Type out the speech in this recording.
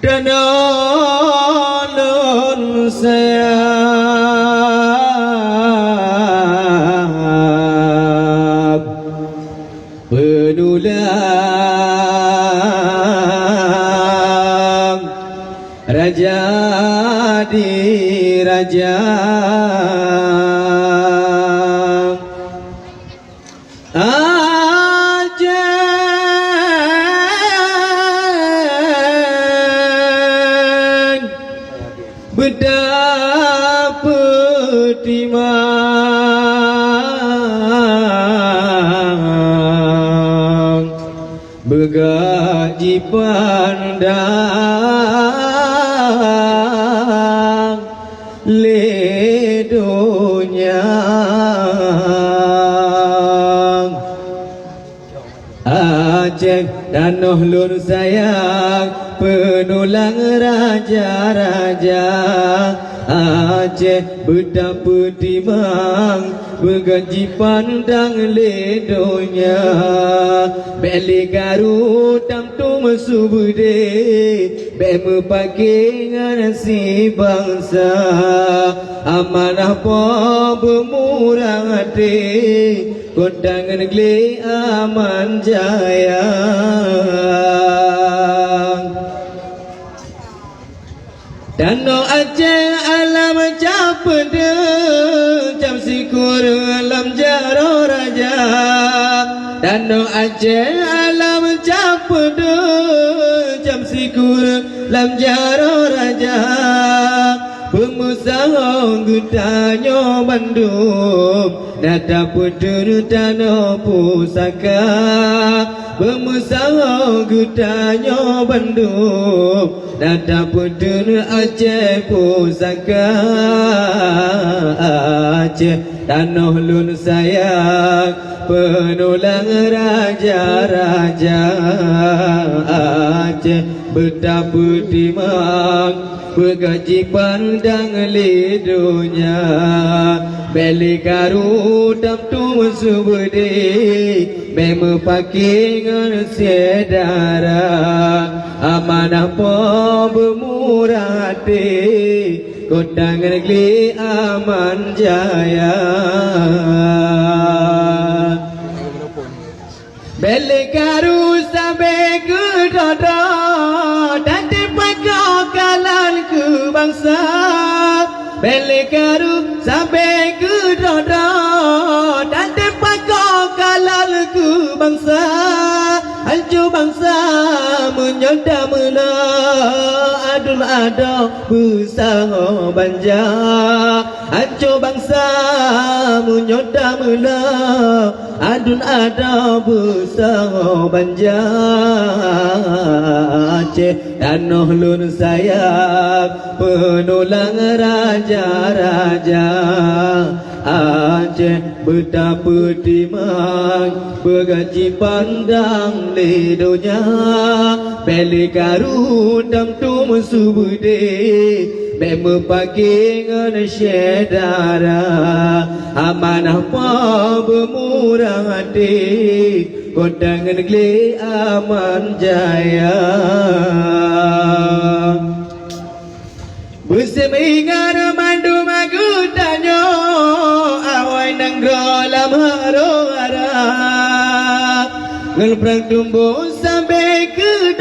dan ulun sayang penulang raja di raja ajeng berdapet timang bergaji pandang ledonya Aceh dan ulun sayang penulang raja-raja Aceh betapa timang bergaji pandang ledonya beli Garut tamtu mesubde be pakai nasi bangsa amanah po bermurah hati kondangan negeri aman jaya Dano Aceh alam capede jam sikur alam jaro raja Dano Aceh alam capede jam sikur alam jaro raja pengusaha gutanyo Bandung nada putur dano pusaka pengusaha gutanyo Bandung nada putur Aceh pusaka Aceh tanah ulun sayang penulang raja-raja Aceh betapa timang bergaji pandang ledonya beli Garut tamtu mesubde meme pakai ngan sedara amanah po bermurah hati kondangan negeri aman jaya beli Garut sampai ke dada dan dipakai kalan ke bangsa beli Garut sampai ke dada dan dipakai kalan ke bangsa hancur bangsa menyodam mula adun ada bersama banja hancur bangsa menyodam mula adun ada bersama banja Aceh dan ulun sayang penulang raja-raja Aceh betapa timang bergaji pandang ledonya beli Garut tamtu mesubde meme pakai ngan sedara amanah po bermurah hati kondangan negeri aman jaya musim ingat mandu magutanyo awai nang rolam haro harap ngelprang tumbuh sampai ke